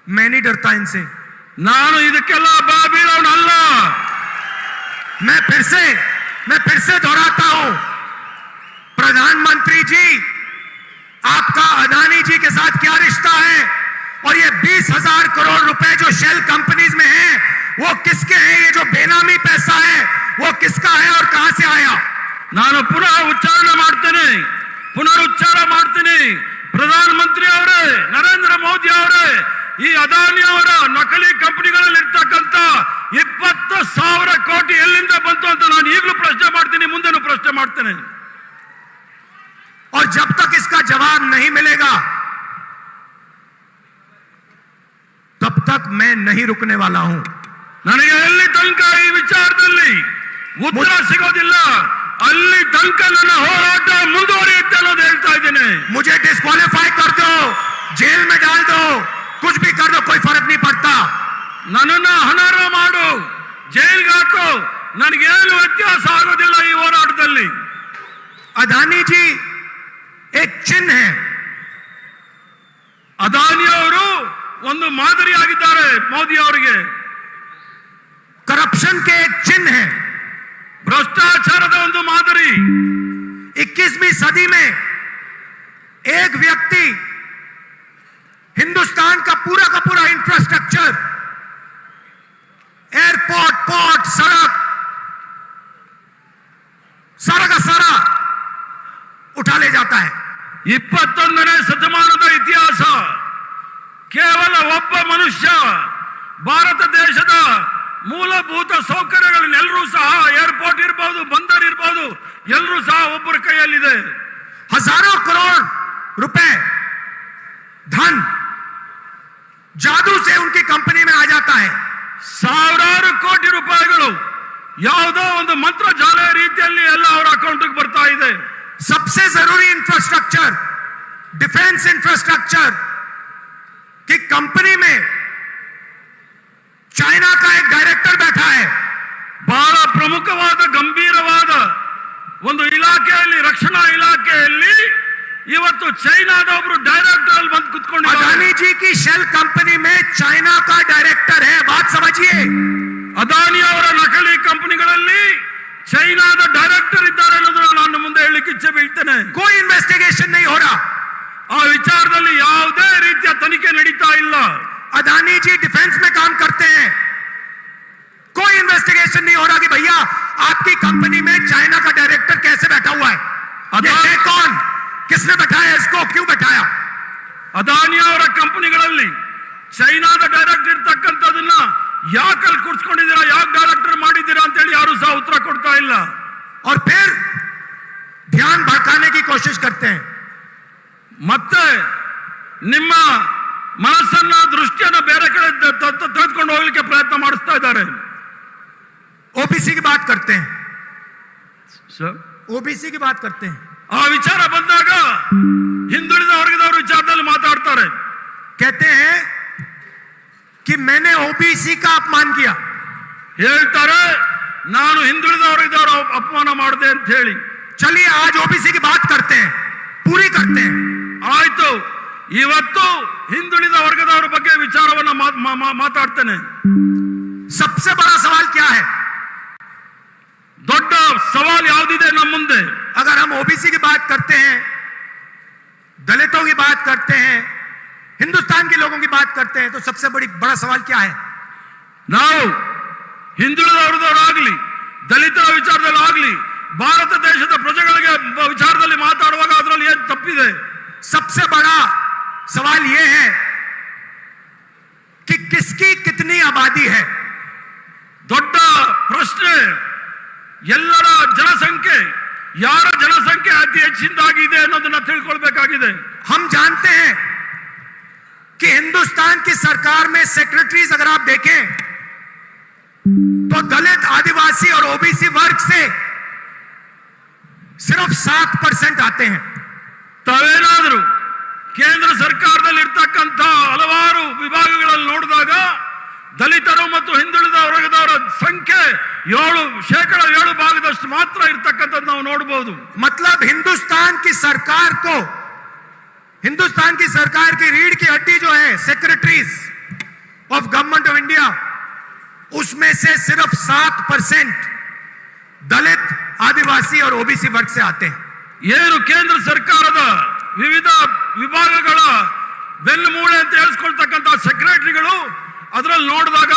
मैं नहीं डरता इनसे, ನಾನು ಇದಕ್ಕೆಲ್ಲ ಭಯ ಬೀಳೋನಲ್ಲ। मैं फिर से दोहराता हूं, प्रधानमंत्री जी आपका अदानी जी के साथ क्या रिश्ता है, और ये 20,000 करोड़ रुपए जो शेल कंपनीज में हैं वो किसके हैं? ये जो बेनामी पैसा है वो किसका है और कहां से आया? ನಾನು ಪುನಃ ಉಚ್ಚಾರಣೆ ಮಾಡ್ತೇನೆ, ಪುನರುಚ್ಚಾರ ಮಾಡ್ತೀನಿ, ಪ್ರಧಾನಮಂತ್ರಿ ಅವರೇ, ನರೇಂದ್ರ ಮೋದಿ ಅವರೇ, ಈ ಅದಾನಿ ಅವರ ನಕಲಿ ಕಂಪನಿಗಳಲ್ಲಿ ಇರ್ತಕ್ಕಂಥ 20,000 ಕೋಟಿ ಎಲ್ಲಿಂದ ಬಂತು ಅಂತ ನಾನು ಈಗಲೂ ಪ್ರಶ್ನೆ ಮಾಡ್ತೀನಿ, ಮುಂದೆನೂ ಪ್ರಶ್ನೆ ಮಾಡ್ತೇನೆ। और जब तक इसका जवाब नहीं मिलेगा तब तक मैं नहीं रुकने वाला हूं। ನನಗೆ ಎಲ್ಲಿ ತನಕ ಈ ವಿಚಾರದಲ್ಲಿ ಉತ್ತರ ಸಿಗೋದಿಲ್ಲ ಅಲ್ಲಿ ತನಕ ನನ್ನ ಹೋರಾಟ ಮುಂದುವರಿಯುತ್ತೆ ಅನ್ನೋದು ಹೇಳ್ತಾ ಇದ್ದೇನೆ। मुझे डिस्क्वालीफाई कर दो, जेल में डाल दो, कुछ भी कर दो, कोई फर्क नहीं पड़ता। ನನ್ನನ್ನ ಅನರ್ಹ ಮಾಡು, ಜೈಲ್ಗೆ ಹಾಕು, ನನಗೇನು ವ್ಯತ್ಯಾಸ ಆಗೋದಿಲ್ಲ ಈ ಹೋರಾಟದಲ್ಲಿ। अदानी जी एक चिन्ह है। ಅದಾನಿ ಅವರು ಒಂದು ಮಾದರಿಯಾಗಿದ್ದಾರೆ ಮೋದಿ ಅವರಿಗೆ। करप्शन के एक चिन्ह है, ಭ್ರಷ್ಟಾಚಾರದ ಒಂದು ಮಾದರಿ। 21वीं सदी में एक व्यक्ति हिंदुस्तान का पूरा इंफ्रास्ट्रक्चर, एयरपोर्ट, पोर्ट, सड़क, सारा का सारा उठा ले जाता है। 21ನೇ ಶತಮಾನದ ಇತಿಹಾಸ ಕೇವಲ ಒಬ್ಬ ಮನುಷ್ಯ ಭಾರತ ದೇಶದ ಮೂಲಭೂತ ಸೌಕರ್ಯಗಳನ್ನೆಲ್ಲರೂ ಸಹ ಏರ್ಪೋರ್ಟ್ ಇರಬಹುದು, ಬಂದರ್ ಇರಬಹುದು, ಎಲ್ಲರೂ ಸಹ ಒಬ್ಬರ ಕೈಯಲ್ಲಿದೆ। हजारों करोड़ रुपए धन जादू से उनकी कंपनी में आ जाता है। ಸಾವಿರಾರು ಕೋಟಿ ರೂಪಾಯಿಗಳು ಯಾವುದೋ ಒಂದು ಮಂತ್ರ ಜಾಲ ರೀತಿಯಲ್ಲಿ ಎಲ್ಲ ಅವರ ಅಕೌಂಟ್ಗೆ ಬರ್ತಾ ಇದೆ। सबसे जरूरी इंफ्रास्ट्रक्चर, डिफेंस इंफ्रास्ट्रक्चर की कंपनी में चाइना का एक डायरेक्टर बैठा है। ಬಹಳ ಪ್ರಮುಖವಾದ ಗಂಭೀರವಾದ ಒಂದು ಇಲಾಖೆಯಲ್ಲಿ, ರಕ್ಷಣಾ ಇಲಾಖೆಯಲ್ಲಿ ಇವತ್ತು ಚೈನಾದ ಒಬ್ಬರು ಡೈರೆಕ್ಟರ್ ಅಲ್ಲಿ ಬಂದು ಕುತ್ಕೊಂಡಿದ್ದಾರೆ। अदानी जी की शेल कंपनी में चाइना का डायरेक्टर है, बात समझिए। ಅದಾನಿ ಅವರ ನಕಲಿ ಕಂಪನಿಗಳಲ್ಲಿ ಚೈನಾದ ಡೈರೆಕ್ಟರ್ ಇದ್ದಾರೆ ಅನ್ನೋದನ್ನ ನಾನು ಮುಂದೆ ಹೇಳಲಿಕ್ಕೆ ಇಚ್ಛೆ ಬೀಳ್ತೇನೆ। कोई इन्वेस्टिगेशन नहीं हो रहा, ಆ ವಿಚಾರದಲ್ಲಿ ಯಾವುದೇ ರೀತಿಯ ತನಿಖೆ ನಡೀತಾ ಇಲ್ಲ। अदानी जी डिफेंस में काम करते हैं, कोई इन्वेस्टिगेशन नहीं हो रहा कि भैया आपकी कंपनी में चाइना का डायरेक्टर कैसे बैठा हुआ है, ये है कौन, किसने बैठाया इसको, क्यों बैठाया। ಅದಾನಿ ಅವರ ಕಂಪನಿಗಳಲ್ಲಿ ಚೈನಾದ ಡೈರೆಕ್ಟರ್ ಇರ್ತಕ್ಕಂಥದನ್ನ ಯಾಕಲ್ಲಿ ಕೂರಿಸ್ಕೊಂಡಿದ್ದೀರಾ, ಯಾಕೆ ಡೈರೆಕ್ಟರ್ ಮಾಡಿದ್ದೀರಾ ಅಂತ ಹೇಳಿ ಯಾರು ಸಹ ಉತ್ತರ ಕೊಡ್ತಾ ಇಲ್ಲ। और फिर ध्यान भटकाने की कोशिश करते हैं। ಮತ್ತೆ ನಿಮ್ಮ ಮನಸ್ಸನ್ನ, ದೃಷ್ಟಿಯನ್ನ ಬೇರೆ ಕಡೆ ತೆಗೆದುಕೊಂಡು ಹೋಗ್ಲಿಕ್ಕೆ ಪ್ರಯತ್ನ ಮಾಡಿಸ್ತಾ ಇದ್ದಾರೆ। ओबीसी की बात करते हैं, ಸರ್, ओबीसी की बात करते हैं, ಆ ವಿಚಾರ ಬಂದಾಗ ಹಿಂದುಳಿದ ವರ್ಗದವರ ವಿಚಾರದಲ್ಲಿ ಮಾತಾಡ್ತಾರೆ। कहते हैं कि मैंने ओबीसी का अपमान किया। ಹೇಳ್ತಾರೆ ನಾನು ಹಿಂದುಳಿದ ವರ್ಗದವರ ಅಪಮಾನ ಮಾಡಿದೆ ಅಂತ ಹೇಳಿ। चलिए आज ओबीसी की बात करते हैं, पूरी करते हैं। ಆಯ್ತು, ಇವತ್ತು ಹಿಂದುಳಿದ ವರ್ಗದವರ ಬಗ್ಗೆ ವಿಚಾರವನ್ನ ಮಾತಾಡ್ತೇನೆ। सबसे बड़ा सवाल क्या है, ದೊಡ್ಡ ಸವಾಲು ಯಾವುದಿದೆ ನಮ್ಮ ಮುಂದೆ? अगर हम ओबीसी की बात करते हैं, दलितों की बात करते हैं, हिंदुस्तान के लोगों की बात करते हैं, तो सबसे बड़ा सवाल क्या है? ನಾವು ಹಿಂದುಳಿದ ವರ್ಗದವರಾಗ್ಲಿ, ದಲಿತರ ವಿಚಾರದಲ್ಲಿ ಆಗ್ಲಿ, ಭಾರತ ದೇಶದ ಪ್ರಜೆಗಳಿಗೆ ವಿಚಾರದಲ್ಲಿ ಮಾತಾಡುವಾಗ ಅದರಲ್ಲಿ ಏನು ತಪ್ಪಿದೆ? सबसे बड़ा सवाल यह है कि किसकी कितनी आबादी है। ದೊಡ್ಡ ಪ್ರಶ್ನೆ ಎಲ್ಲರ ಜನಸಂಖ್ಯೆ, ಯಾರ ಜನಸಂಖ್ಯೆ ಅತಿ ಹೆಚ್ಚಿನದಾಗಿದೆ ಅನ್ನೋದನ್ನ ತಿಳ್ಕೊಳ್ಬೇಕಾಗಿದೆ। हम जानते हैं कि हिंदुस्तान की सरकार में सेक्रेटरीज अगर आप देखें तो दलित, आदिवासी और ओबीसी वर्ग से सिर्फ 7% आते हैं। ತಾವೇನಾದರೂ ಕೇಂದ್ರ ಸರ್ಕಾರದಲ್ಲಿ ಇರ್ತಕ್ಕಂಥ ಹಲವಾರು ವಿಭಾಗಗಳಲ್ಲಿ ನೋಡಿದಾಗ ದಲಿತರು ಮತ್ತು ಹಿಂದುಳಿದ ವರ್ಗದವರ ಸಂಖ್ಯೆ 7% ಮಾತ್ರ ಇರ್ತಕ್ಕಂಥದ್ದು ನಾವು ನೋಡಬಹುದು। मतलब हिंदुस्तान की सरकार की रीढ़ की हड्डी जो है secretaries of government of India, उसमें से सिर्फ 7% दलित, आदिवासी और ओबीसी वर्ग से आते हैं। ಏನು ಕೇಂದ್ರ ಸರ್ಕಾರದ ವಿವಿಧ ವಿಭಾಗಗಳ ಬೆನ್ನುಮೂಳೆ ಅಂತ ಹೇಳಿಸ್ಕೊಳ್ತಕ್ಕಂಥ ಸೆಕ್ರೆಟರಿಗಳು ಅದರಲ್ಲಿ ನೋಡಿದಾಗ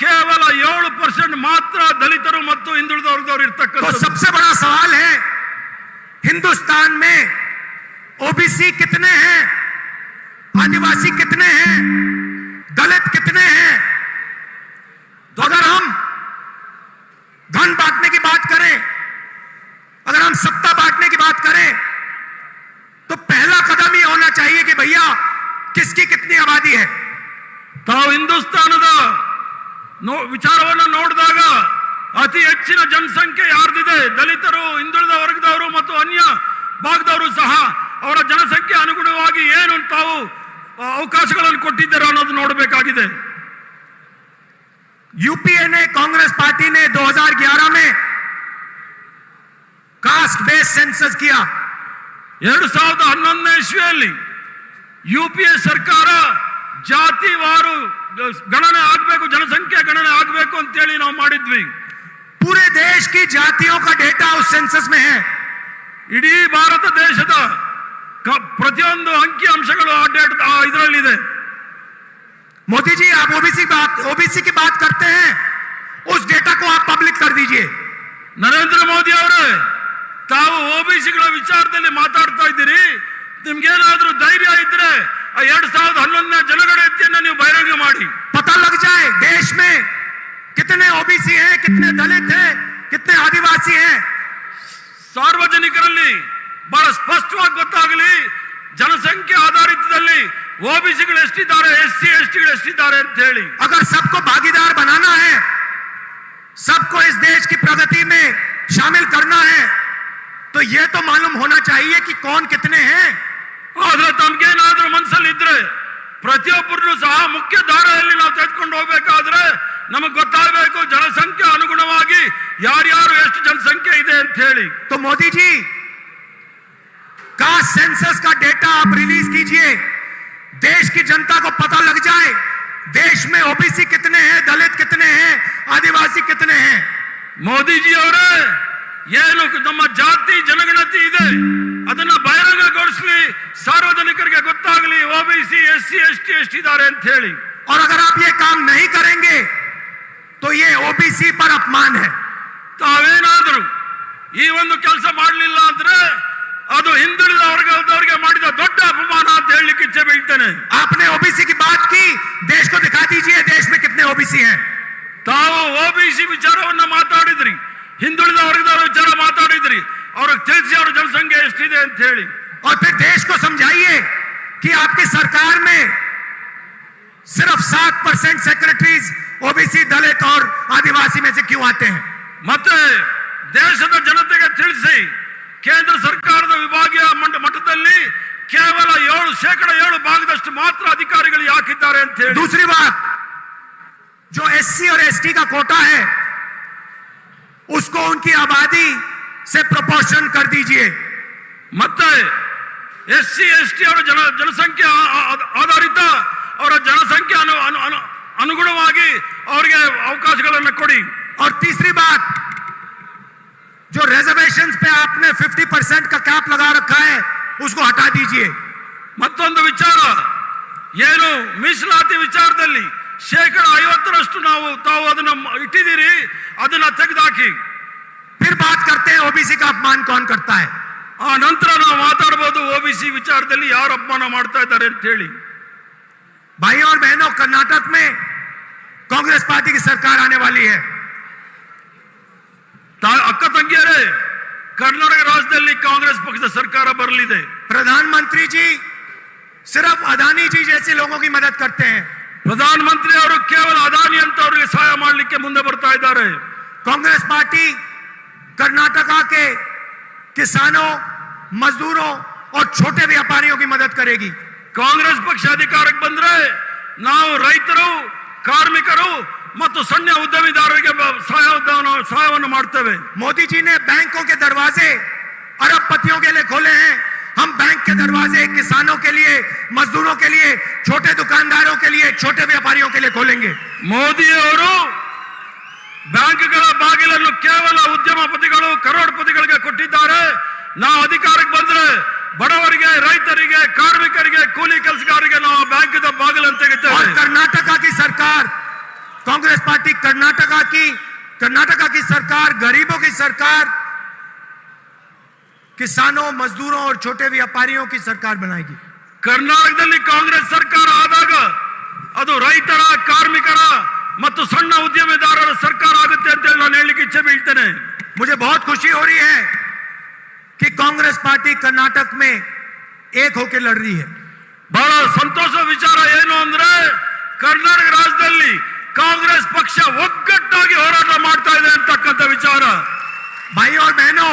ಕೇವಲ 7% ಮಾತ್ರ ದಲಿತರು ಮತ್ತು ಹಿಂದುಳಿದ ವರ್ಗದವರು तो ಇರ್ತಕ್ಕಂಥ। सबसे बड़ा सवाल है हिंदुस्तान में ओबीसी कितने हैं, आदिवासी कितने हैं, दलित कितने हैं। तो अगर हम धन बांटने की बात करें, अगर हम सत्ता बांटने की बात करें, किसकी कितनी आबादी है? ತಾವು ಹಿಂದೂಸ್ತಾನದ ವಿಚಾರವನ್ನು ನೋಡಿದಾಗ ಅತಿ ಹೆಚ್ಚಿನ ಜನಸಂಖ್ಯೆ ಯಾರ್ದಿದೆ? ದಲಿತರು, ಹಿಂದುಳಿದ ವರ್ಗದವರು ಮತ್ತು ಅನ್ಯ ಭಾಗದವರು ಸಹ ಅವರ ಜನಸಂಖ್ಯೆ ಅನುಗುಣವಾಗಿ ಏನು ತಾವು ಅವಕಾಶಗಳನ್ನು ಕೊಟ್ಟಿದ್ದಾರೆ ಅನ್ನೋದು ನೋಡಬೇಕಾಗಿದೆ. यूपीए ने, कांग्रेस पार्टी ने 2011 में कास्ट बेस्ड सेंसस किया. 2011ನೇ ಇಸ್ವಿಯಲ್ಲಿ ಯುಪಿಎ ಸರ್ಕಾರ ಜಾತಿವಾರು ಗಣನೆ ಆಗಬೇಕು, ಜನಸಂಖ್ಯೆ ಗಣನೆ ಆಗಬೇಕು ಅಂತ ಹೇಳಿ ನಾವು ಮಾಡಿದ್ವಿ. पूरे देश की जातियों का डेटा उस सेंसस में है. ಇಡೀ ಭಾರತ ದೇಶದ ಪ್ರತಿಯೊಂದು ಅಂಕಿ ಅಂಶಗಳು ಆ ಇದರಲ್ಲಿದೆ. मोदी जी, आप ओबीसी की बात करते हैं, उस डेटा को आप पब्लिक कर दीजिए. ನರೇಂದ್ರ ಮೋದಿ ಅವರೇ, ತಾವು ಓಬಿಸಿಗಳ ವಿಚಾರದಲ್ಲಿ ಮಾತಾಡ್ತಾ ಇದ್ದೀರಿ. ನಿಮ್ಗೇನಾದ್ರೂ ಧೈರ್ಯ ಇದ್ರೆ 2011ನೇ ಜನಗಣತಿಯನ್ನು ನೀವು ಬಹಿರಂಗ ಮಾಡಿ. पता लग जाए देश में कितने ओबीसी हैं, कितने दलित हैं, कितने आदिवासी हैं. ಸಾರ್ವಜನಿಕರಲ್ಲಿ ಬಹಳ ಸ್ಪಷ್ಟವಾಗಿ ಗೊತ್ತಾಗಲಿ, ಜನಸಂಖ್ಯೆ ಆಧಾರಿತದಲ್ಲಿ ಓಬಿಸಿಗಳು ಎಷ್ಟಿದ್ದಾರೆ, ಎಸ್ಸಿ ಎಸ್ಟಿಗಳು ಎಷ್ಟಿದ್ದಾರೆ ಅಂತ ಹೇಳಿ. अगर सबको भागीदार बनाना है, सबको इस देश की प्रगति में शामिल करना है, तो यह तो मालूम होना चाहिए कि कौन कितने हैं. ಆದ್ರೆ ತಮ್ಗೇನಾದ್ರೂ ಮನಸ್ಸಲ್ಲಿ ಇದ್ರೆ ಪ್ರತಿಯೊಬ್ಬರನ್ನು ಸಹ ಮುಖ್ಯ ಧಾರೆಯಲ್ಲಿ ನಾವು ತೆಗೆದುಕೊಂಡು ಹೋಗ್ಬೇಕಾದ್ರೆ ನಮಗೆ ಗೊತ್ತಾಗಬೇಕು ಜನಸಂಖ್ಯೆ ಅನುಗುಣವಾಗಿ ಯಾರ್ಯಾರು ಎಷ್ಟು ಜನಸಂಖ್ಯೆ ಇದೆ ಅಂತ ಹೇಳಿ. तो मोदी जी, कास्ट सेंसस का डेटा आप रिलीज कीजिए, देश की जनता को पता लग जाए देश में ओबीसी कितने हैं, दलित कितने हैं, आदिवासी कितने हैं. ಮೋದಿ ಜಿ ಅವರೇ, ಏನು ನಮ್ಮ ಜಾತಿ ಜನಗಣತಿ ಇದೆ ಅದನ್ನ ಬಹಿರಂಗಗೊಳಿಸಲಿ, ಸಾರ್ವಜನಿಕರಿಗೆ ಗೊತ್ತಾಗಲಿ ಓಬಿಸಿ ಎಸ್ಸಿ ಎಸ್ಟಿ ಎಷ್ಟಿದ್ದಾರೆ ಅಂತ ಹೇಳಿ. और अगर आप ये काम नहीं करेंगे तो ये ओबीसी पर अपमान है. ತಾವೇನಾದ್ರೂ ಈ ಒಂದು ಕೆಲಸ ಮಾಡಲಿಲ್ಲ ಅಂದ್ರೆ ಅದು ಹಿಂದುಳಿದ ವರ್ಗದವರಿಗೆ ಮಾಡಿದ ದೊಡ್ಡ ಅಪಮಾನ ಅಂತ ಹೇಳಲಿಕ್ಕೆ ಇಚ್ಛೆ ಬೀಳ್ತೇನೆ. आपने ओबीसी की बात की, देश को दिखा दीजिए देश में कितने ओबीसी हैं. ತಾವು ಓಬಿಸಿ ವಿಚಾರವನ್ನ ಮಾತಾಡಿದ್ರಿ, ಹಿಂದುಳಿದ ವರ್ಗದವರ ವಿಚಾರ ಮಾತಾಡಿದ್ರಿ, ಅವ್ರಿಗೆ ತಿಳಿಸಿ ಅವ್ರ ಜನಸಂಖ್ಯೆ ಎಷ್ಟಿದೆ ಅಂತ ಹೇಳಿ. और फिर देश को समझाइए कि आपकी सरकार में सिर्फ 7% सेक्रेटरीज ओबीसी, दलित और आदिवासी में से क्यों आते हैं. ಮತ್ತೆ ದೇಶದ ಜನತೆಗೆ ತಿಳಿಸಿ, ಕೇಂದ್ರ ಸರ್ಕಾರದ ವಿಭಾಗೀಯ ಮಟ್ಟದಲ್ಲಿ ಕೇವಲ 7% ಭಾಗದಷ್ಟು ಮಾತ್ರ ಅಧಿಕಾರಿಗಳು ಯಾಕಿದ್ದಾರೆ ಅಂತ ಹೇಳಿ. दूसरी बात, जो एससी और एसटी का कोटा है उसको उनकी आबादी से प्रोपोर्शन कर दीजिए. ಮತ್ತೆ ಎಸ್ಸಿ ಎಸ್ಟಿ ಅವರ ಜನಸಂಖ್ಯೆ ಆಧಾರಿತ ಅವರ ಜನಸಂಖ್ಯೆ ಅನುಗುಣವಾಗಿ ಅವರಿಗೆ ಅವಕಾಶಗಳನ್ನು ಕೊಡಿ. और तीसरी बात, जो रिजर्वेशंस पे आपने 50% का कैप लगा रखा है उसको हटा दीजिए. ಮತ್ತೊಂದು ವಿಚಾರ, ಏನು ಮೀಸಲಾತಿ ವಿಚಾರದಲ್ಲಿ 50% ತಾವು ಅದನ್ನ ಇಟ್ಟಿದ್ದೀರಿ, ಅದನ್ನ ತೆಗೆದುಹಾಕಿ. फिर बात करते हैं ओबीसी का अपमान कौन करता है. ಆ ನಂತರ ನಾವು ಮಾತಾಡಬಹುದು ಓಬಿಸಿ ವಿಚಾರದಲ್ಲಿ ಯಾರು ಅಪಮಾನ ಮಾಡ್ತಾ ಇದ್ದಾರೆ ಅಂತ ಹೇಳಿ. भाइयों और बहनों, कर्नाटक में कांग्रेस पार्टी की सरकार आने वाली है. ಅಕ್ಕ ತಂಗಿಯರೇ, ಕರ್ನಾಟಕ ರಾಜ್ಯದಲ್ಲಿ ಕಾಂಗ್ರೆಸ್ ಪಕ್ಷದ ಸರ್ಕಾರ ಬರಲಿದೆ. प्रधानमंत्री जी सिर्फ अदानी जी जैसे लोगों की मदद करते हैं. ಪ್ರಧಾನಮಂತ್ರಿ ಅವರು ಕೇವಲ ಅದಾನಿ ಅಂತ ಅವರಿಗೆ ಸಹಾಯ ಮಾಡಲಿಕ್ಕೆ ಮುಂದೆ ಬರ್ತಾ ಇದ್ದಾರೆ. कांग्रेस पार्टी कर्नाटका के किसानों, मजदूरों और छोटे व्यापारियों की मदद करेगी. ಕಾಂಗ್ರೆಸ್ ಪಕ್ಷ ಅಧಿಕಾರಕ್ಕೆ ಬಂದ್ರೆ ನಾವು ರೈತರು, ಕಾರ್ಮಿಕರು ಮತ್ತು ಸಣ್ಣ ಉದ್ಯಮಿದಾರರಿಗೆ ಸಹಾಯವನ್ನು ಮಾಡ್ತೇವೆ. मोदी जी ने बैंकों के दरवाजे अरबपतियों के लिए खोले हैं. हम बैंक के दरवाजे किसानों के लिए, मजदूरों के लिए, छोटे दुकानदारों के लिए, छोटे व्यापारियों के लिए खोलेंगे. ಮೋದಿ ಅವರು ಬ್ಯಾಂಕ್ಗಳ ಬಾಗಿಲನ್ನು ಕೇವಲ ಉದ್ಯಮಪತಿಗಳು, ಕರೋಡ್ಪತಿಗಳಿಗೆ ಕೊಟ್ಟಿದ್ದಾರೆ. ನಾವು ಅಧಿಕಾರಕ್ಕೆ ಬಂದ್ರೆ ಬಡವರಿಗೆ, ರೈತರಿಗೆ, ಕಾರ್ಮಿಕರಿಗೆ, ಕೂಲಿ ಕೆಲಸಗಾರರಿಗೆ ನಾವು ಬ್ಯಾಂಕ್ ಬಾಗಿಲನ್ನು ತೆಗಿತೇವೆ. कर्नाटका की सरकार, कांग्रेस पार्टी कर्नाटका की सरकार, गरीबों की सरकार, किसानों, मजदूरों और छोटे व्यापारियों की सरकार बनाएगी. ಕರ್ನಾಟಕದಲ್ಲಿ ಕಾಂಗ್ರೆಸ್ ಸರ್ಕಾರ ಆದಾಗ ಅದು ರೈತರ, ಕಾರ್ಮಿಕರ ಮತ್ತು ಸಣ್ಣ ಉದ್ಯಮಿದಾರರ ಸರ್ಕಾರ ಆಗುತ್ತೆ ಅಂತ ಹೇಳಿ ನಾನು ಹೇಳಲಿಕ್ಕೆ ಇಚ್ಛೆ ಬೀಳ್ತೇನೆ. मुझे बहुत खुशी हो रही है कि कांग्रेस पार्टी कर्नाटक में एक होकर लड़ रही है. ಬಹಳ ಸಂತೋಷ ವಿಚಾರ ಏನು ಅಂದ್ರೆ ಕರ್ನಾಟಕ ರಾಜ್ಯದಲ್ಲಿ ಕಾಂಗ್ರೆಸ್ ಪಕ್ಷ ಒಗ್ಗಟ್ಟಾಗಿ ಹೋರಾಟ ಮಾಡ್ತಾ ಇದೆ ಅಂತಕ್ಕಂಥ ವಿಚಾರ. भाई और बहनों,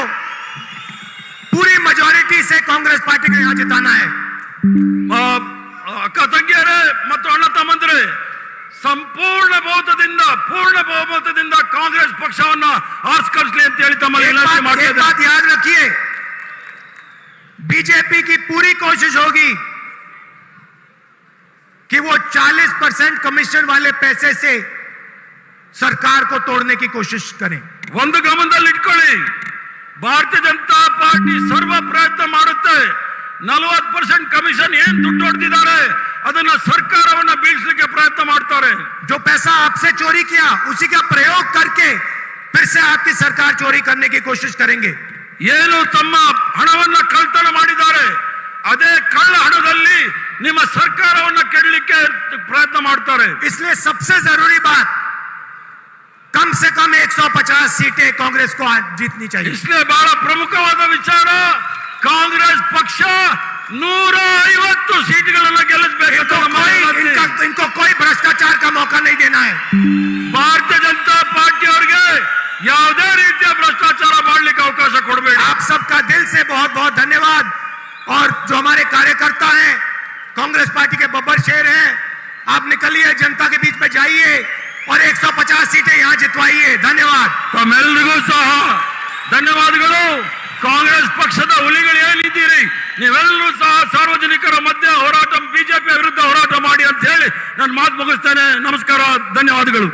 पूरी मेजॉरिटी से कांग्रेस पार्टी को यहाँ जिताना है. ಅಕ್ಕ ತಂಗಿಯರೇ ಮತ್ತು ಅಣ್ಣ ತಮ್ಮಂದ್ರೆ, ಸಂಪೂರ್ಣ ಪೂರ್ಣ ಬಹುಮತದಿಂದ ಕಾಂಗ್ರೆಸ್ ಪಕ್ಷವನ್ನ ಆರಿಸ್ಕರಿಸಲಿ ಅಂತ ಹೇಳಿ ತಮ್ಮಲ್ಲಿ ವಿನಂತಿ ಮಾಡ್ತಾ एक बात याद रखिए, बीजेपी की पूरी कोशिश होगी कि वो 40% कमीशन वाले पैसे से सरकार को तोड़ने की कोशिश करें. ಒಂದು ಗಮನದಲ್ಲಿ ಇಟ್ಕೊಳ್ಳಿ, ಭಾರತೀಯ ಜನತಾ ಪಾರ್ಟಿ ಸರ್ವ ಪ್ರಯತ್ನ ಮಾಡುತ್ತೆ 40% ಕಮಿಷನ್ ಏನ್ ದುಡ್ಡು ಹೊಡೆದಿದ್ದಾರೆ ಅದನ್ನ ಸರ್ಕಾರವನ್ನ ಬೀಳಿಸಲಿಕ್ಕೆ ಪ್ರಯತ್ನ ಮಾಡ್ತಾರೆ. जो पैसा आपसे चोरी किया उसी का प्रयोग करके फिर से आपकी सरकार चोरी करने की कोशिश करेंगे. ಏನು ತಮ್ಮ ಹಣವನ್ನ ಕಳ್ತನ ಮಾಡಿದ್ದಾರೆ ಅದೇ ಕಳ್ಳ ಹಣದಲ್ಲಿ ನಿಮ್ಮ ಸರ್ಕಾರವನ್ನ ಕೆಡಲಿಕ್ಕೆ ಪ್ರಯತ್ನ ಮಾಡ್ತಾರೆ. इसलिए सबसे जरूरी बात, कम से कम 150 सीटें कांग्रेस को आज जीतनी चाहिए. इसलिए ಬಹಳ ಪ್ರಮುಖವಾದ ವಿಚಾರ, ಕಾಂಗ್ರೆಸ್ ಪಕ್ಷ 150 ಸೀಟ್ಗಳನ್ನ ಗೆಲ್ಲಿಸಬೇಕು. इनको कोई भ्रष्टाचार का मौका नहीं देना है. ಭಾರತೀಯ ಜನತಾ ಪಾರ್ಟಿ ಅವರಿಗೆ ಯಾವುದೇ ರೀತಿಯ ಭ್ರಷ್ಟಾಚಾರ ಮಾಡಲಿಕ್ಕೆ ಅವಕಾಶ ಕೊಡಬೇಡಿ. आप सबका दिल से बहुत बहुत धन्यवाद. और जो हमारे कार्यकर्ता हैं, कांग्रेस पार्टी के बब्बर शेर हैं, आप निकलिए, जनता के बीच में जाइए और 150 सीटें यहाँ जितवाइए. धन्यवाद. ತಮ್ಮೆಲ್ಲರಿಗೂ ಸಹ ಧನ್ಯವಾದಗಳು. ಕಾಂಗ್ರೆಸ್ ಪಕ್ಷದ ಹುಲಿಗಳು ಏನಿದ್ದೀರಿ, ನೀವೆಲ್ಲರೂ ಸಹ ಸಾರ್ವಜನಿಕರ ಮಧ್ಯೆ ಹೋರಾಟ, ಬಿಜೆಪಿ ವಿರುದ್ಧ ಹೋರಾಟ ಮಾಡಿ ಅಂತ ಹೇಳಿ ನಾನು ಮಾತು ಮುಗಿಸ್ತೇನೆ. ನಮಸ್ಕಾರ, ಧನ್ಯವಾದಗಳು.